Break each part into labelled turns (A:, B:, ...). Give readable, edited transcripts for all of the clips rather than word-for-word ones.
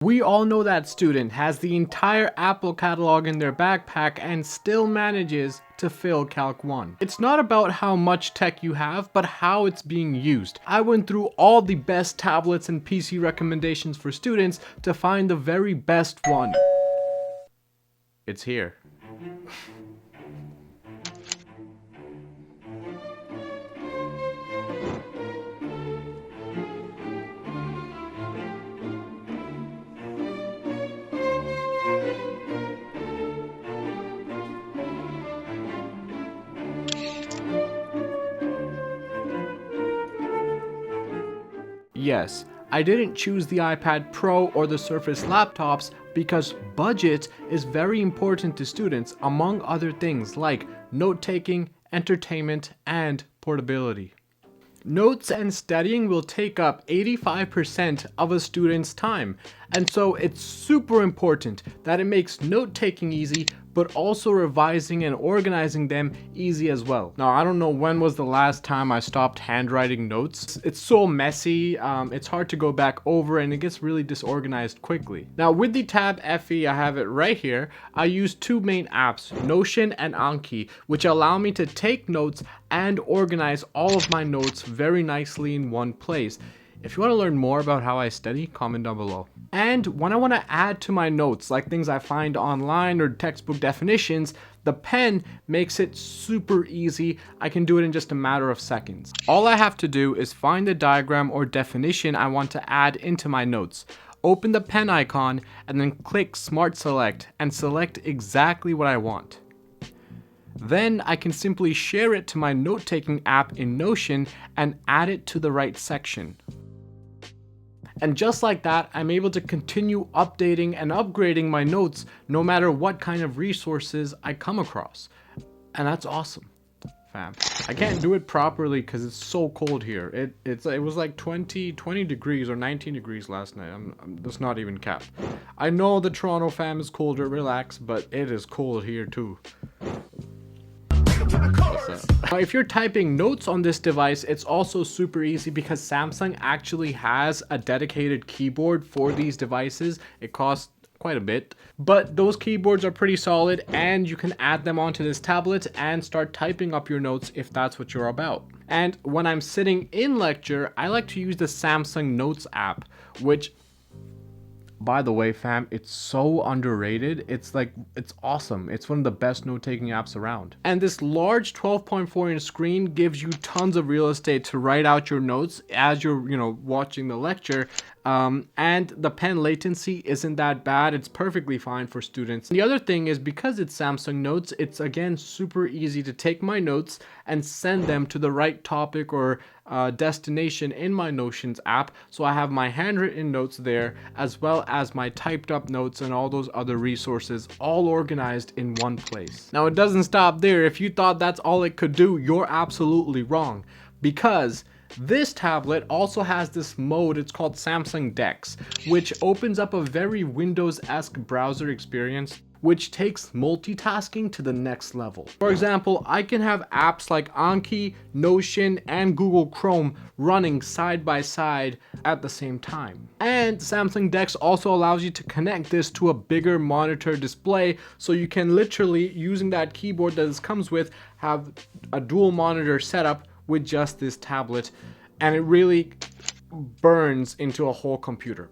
A: We all know that student has the entire Apple catalog in their backpack and still manages to fail Calc 1. It's not about how much tech you have, but how it's being used. I went through all the best tablets and PC recommendations for students to find the very best one. It's here. Yes, I didn't choose the iPad Pro or the Surface laptops because budget is very important to students, among other things like note-taking, entertainment, and portability. Notes and studying will take up 85% of a student's time, and so it's super important that it makes note-taking easy, but also revising and organizing them easy as well. Now, I don't know when was the last time I stopped handwriting notes. It's so messy, it's hard to go back over, and it gets really disorganized quickly. Now, with the Tab FE, I have it right here. I use two main apps, Notion and Anki, which allow me to take notes and organize all of my notes very nicely in one place. If you want to learn more about how I study, comment down below. And when I want to add to my notes, like things I find online or textbook definitions, the pen makes it super easy. I can do it in just a matter of seconds. All I have to do is find the diagram or definition I want to add into my notes. Open the pen icon and then click Smart Select and select exactly what I want. Then I can simply share it to my note-taking app in Notion and add it to the right section. And just like that, I'm able to continue updating and upgrading my notes no matter what kind of resources I come across. And that's awesome, fam. I can't do it properly because it's so cold here. It was like 20 degrees or 19 degrees last night. That's not even cap. I know the Toronto fam is colder, relax, but it is cold here too. If you're typing notes on this device, it's also super easy because Samsung actually has a dedicated keyboard for these devices. It costs quite a bit, but those keyboards are pretty solid and you can add them onto this tablet and start typing up your notes if that's what you're about. And when I'm sitting in lecture, I like to use the Samsung Notes app, which, by the way, fam, it's so underrated. It's awesome. It's one of the best note-taking apps around. And this large 12.4-inch screen gives you tons of real estate to write out your notes as you're, watching the lecture. And the pen latency isn't that bad. It's perfectly fine for students. The other thing is, because it's Samsung Notes, it's again super easy to take my notes and send them to the right topic or destination in my Notions app. So I have my handwritten notes there, as well as my typed up notes and all those other resources all organized in one place. Now, it doesn't stop there. If you thought that's all it could do, you're absolutely wrong, because this tablet also has this mode. It's called Samsung Dex, which opens up a very Windows-esque browser experience, which takes multitasking to the next level. For example, I can have apps like Anki, Notion, and Google Chrome running side by side at the same time. And Samsung Dex also allows you to connect this to a bigger monitor display, so you can literally, using that keyboard that this comes with, have a dual monitor setup with just this tablet, and it really burns into a whole computer.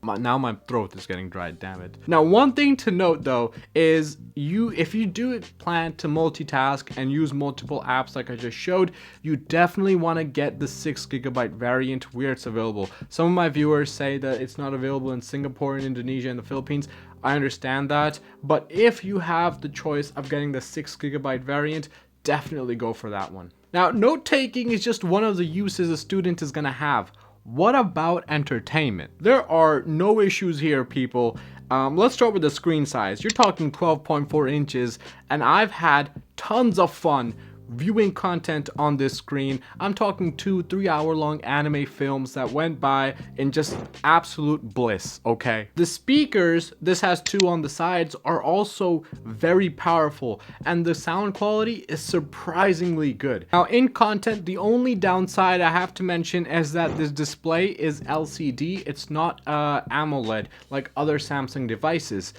A: Now my throat is getting dry, damn it. Now, one thing to note though is if you do plan to multitask and use multiple apps like I just showed, you definitely want to get the 6GB variant where it's available. Some of my viewers say that it's not available in Singapore and Indonesia and the Philippines. I understand that, but if you have the choice of getting the 6GB variant, definitely go for that one. Now, note-taking is just one of the uses a student is going to have. What about entertainment? There are no issues here, people. Let's start with the screen size. You're talking 12.4 inches, and I've had tons of fun viewing content on this screen. I'm talking 2-3 hour long anime films that went by in just absolute bliss, okay? The speakers, this has 2 on the sides, are also very powerful, and the sound quality is surprisingly good. Now in content, the only downside I have to mention is that this display is LCD. It's not AMOLED like other Samsung devices.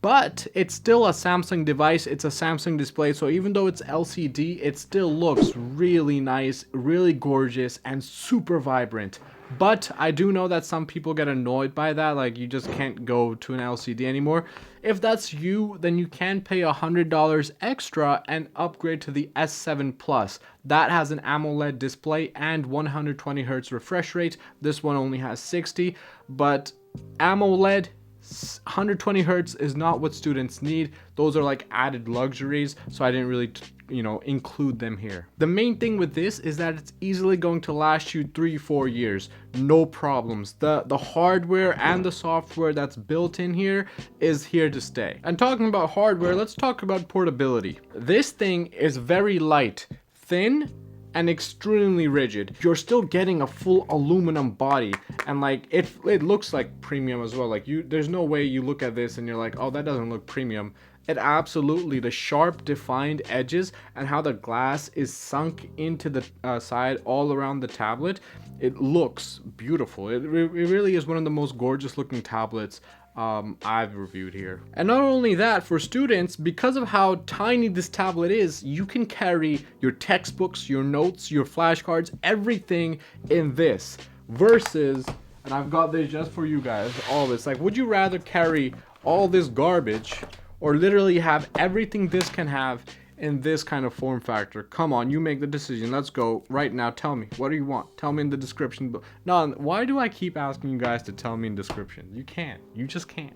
A: But it's still a Samsung device, it's a Samsung display, so even though it's LCD, it still looks really nice, really gorgeous, and super vibrant. But I do know that some people get annoyed by that, like you just can't go to an LCD anymore. If that's you, then you can pay $100 extra and upgrade to the S7 Plus. That has an AMOLED display and 120Hz refresh rate. This one only has 60, but AMOLED 120 hertz is not what students need. Those are like added luxuries, so I didn't really include them here. The main thing with this is that it's easily going to last you 3-4 years, no problems. The hardware and the software that's built in here is here to stay. And talking about hardware, let's talk about portability. This thing is very light, thin, and extremely rigid. You're still getting a full aluminum body, and like it looks like premium as well. Like there's no way you look at this and you're like, oh, that doesn't look premium. It absolutely, the sharp defined edges and how the glass is sunk into the side all around the tablet, it looks beautiful. It really is one of the most gorgeous looking tablets I've reviewed here. And not only that, for students, because of how tiny this tablet is, you can carry your textbooks, your notes, your flashcards, everything in this, versus, and I've got this just for you guys, all this, like, would you rather carry all this garbage or literally have everything this can have in this kind of form factor? Come on, you make the decision. Let's go right now. Tell me, what do you want? Tell me in the description. No, why do I keep asking you guys to tell me in description? You can't. You just can't.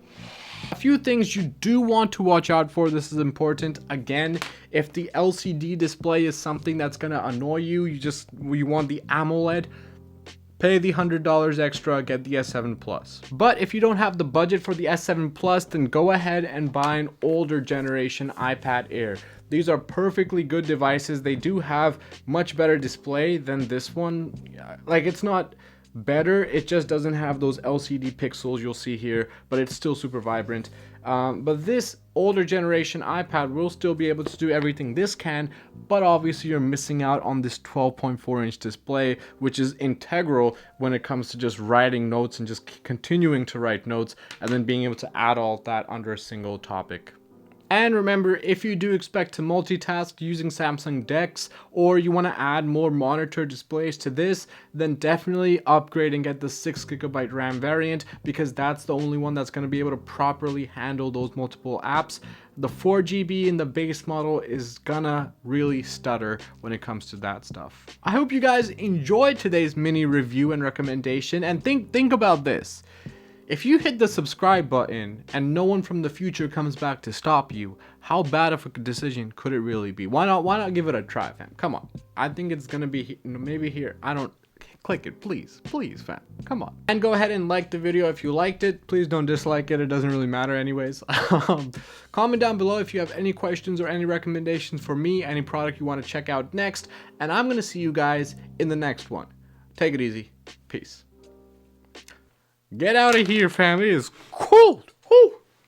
A: A few things you do want to watch out for. This is important. Again, if the LCD display is something that's gonna annoy you, you want the AMOLED, pay the $100 extra, get the S7 Plus. But if you don't have the budget for the S7 Plus, then go ahead and buy an older generation iPad Air. These are perfectly good devices. They do have much better display than this one. Like, it's not better, it just doesn't have those LCD pixels you'll see here, but it's still super vibrant. But this older generation iPad will still be able to do everything this can, but obviously you're missing out on this 12.4-inch display, which is integral when it comes to just writing notes and just continuing to write notes and then being able to add all that under a single topic. And remember, if you do expect to multitask using Samsung DeX, or you want to add more monitor displays to this, then definitely upgrade and get the 6GB RAM variant, because that's the only one that's going to be able to properly handle those multiple apps. The 4GB in the base model is gonna really stutter when it comes to that stuff. I hope you guys enjoyed today's mini review and recommendation, and think about this. If you hit the subscribe button and no one from the future comes back to stop you, how bad of a decision could it really be? Why not give it a try, fam? Come on. I think it's gonna be maybe here. Click it, please, fam. Come on. And go ahead and like the video if you liked it. Please don't dislike it. It doesn't really matter anyways. Comment down below if you have any questions or any recommendations for me, any product you want to check out next. And I'm gonna see you guys in the next one. Take it easy. Peace. Get out of here, fam. It is cold.